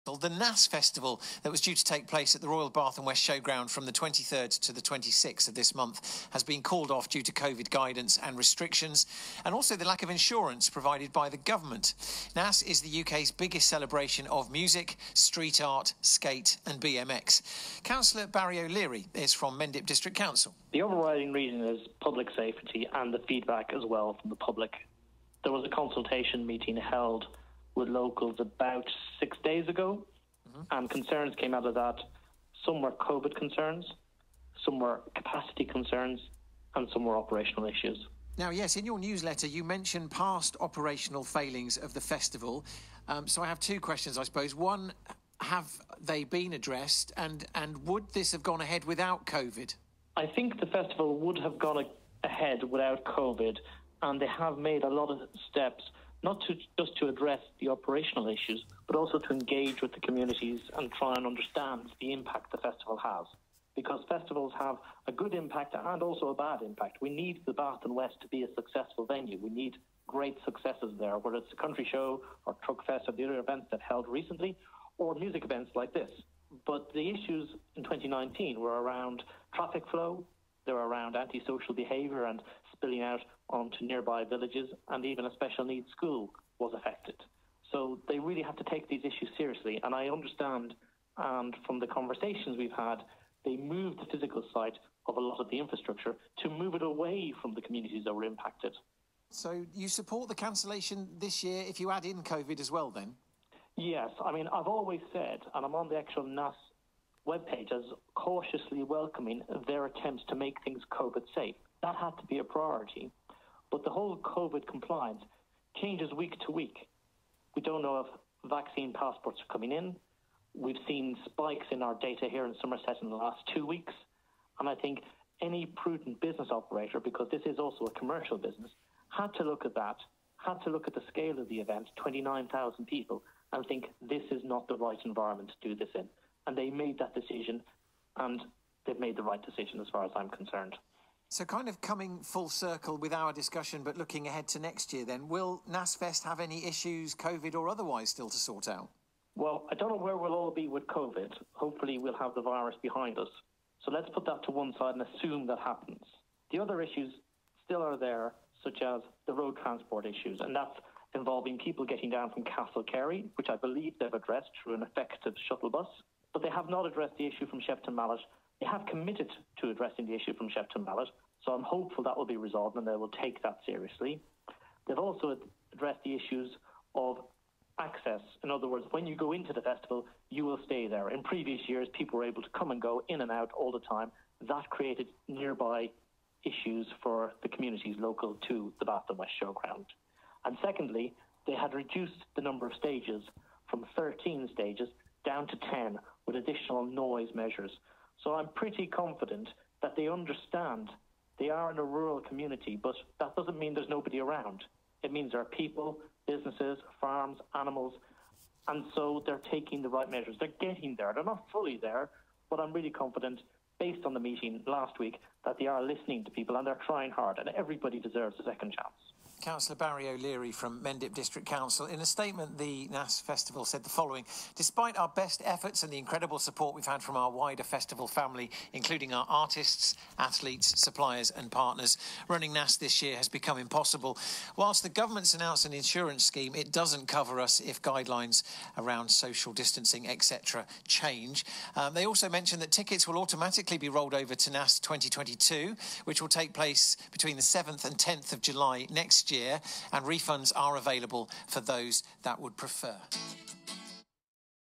The NASS festival that was due to take place at the Royal Bath and West Showground from the 23rd to the 26th of this month has been called off due to COVID guidance and restrictions, and also the lack of insurance provided by the government. NASS is the UK's biggest celebration of music, street art, skate and BMX. Councillor Barry O'Leary is from Mendip District Council. The overriding reason is public safety and the feedback as well from the public. There was a consultation meeting held with locals about 6 days ago, and concerns came out of that. Some were COVID concerns, some were capacity concerns, and some were operational issues. Now, yes, in your newsletter, you mentioned past operational failings of the festival. So I have two questions, I suppose. One, have they been addressed, and would this have gone ahead without COVID? I think the festival would have gone ahead without COVID, and they have made a lot of steps, not just to address the operational issues, but also to engage with the communities and try and understand the impact the festival has. Because festivals have a good impact and also a bad impact. We need the Bath and West to be a successful venue. We need great successes there, whether it's a country show or Truck Fest or the other events that held recently, or music events like this. But the issues in 2019 were around traffic flow, they were around antisocial behaviour and spilling out onto nearby villages, and even a special needs school was affected. So they really have to take these issues seriously, and I understand, and from the conversations we've had, they moved the physical site of a lot of the infrastructure to move it away from the communities that were impacted. So you support the cancellation this year if you add in COVID as well then? Yes, I mean, I've always said, and I'm on the actual NASS webpage as cautiously welcoming their attempts to make things COVID safe. That had to be a priority. But the whole COVID compliance changes week to week. We don't know if vaccine passports are coming in. We've seen spikes in our data here in Somerset in the last 2 weeks. And I think any prudent business operator, because this is also a commercial business, had to look at that, had to look at the scale of the event, 29,000 people, and think this is not the right environment to do this in. And they made that decision, and they've made the right decision as far as I'm concerned. So kind of coming full circle with our discussion, but looking ahead to next year then, will NASS Fest have any issues, COVID or otherwise, still to sort out? Well, I don't know where we'll all be with COVID. Hopefully we'll have the virus behind us. So let's put that to one side and assume that happens. The other issues still are there, such as the road transport issues, and that's involving people getting down from Castlecarry, which I believe they've addressed through an effective shuttle bus. But they have not addressed the issue from Shepton Mallet. They have committed to addressing the issue from Shepton Mallet, so I'm hopeful that will be resolved and they will take that seriously. They've also addressed the issues of access. In other words, when you go into the festival, you will stay there. In previous years, people were able to come and go in and out all the time. That created nearby issues for the communities local to the Bath and West Showground. And secondly, they had reduced the number of stages from 13 stages down to 10 with additional noise measures. So I'm pretty confident that they understand they are in a rural community, but that doesn't mean there's nobody around. It means there are people, businesses, farms, animals, and so they're taking the right measures. They're getting there. They're not fully there, but I'm really confident, based on the meeting last week, that they are listening to people and they're trying hard, and everybody deserves a second chance. Councillor Barry O'Leary from Mendip District Council. In a statement, the NASS Festival said the following: despite our best efforts and the incredible support we've had from our wider festival family, including our artists, athletes, suppliers and partners, running NASS this year has become impossible. Whilst the government's announced an insurance scheme, it doesn't cover us if guidelines around social distancing, etc. change. They also mentioned that tickets will automatically be rolled over to NASS 2022, which will take place between the 7th and 10th of July next year, and refunds are available for those that would prefer.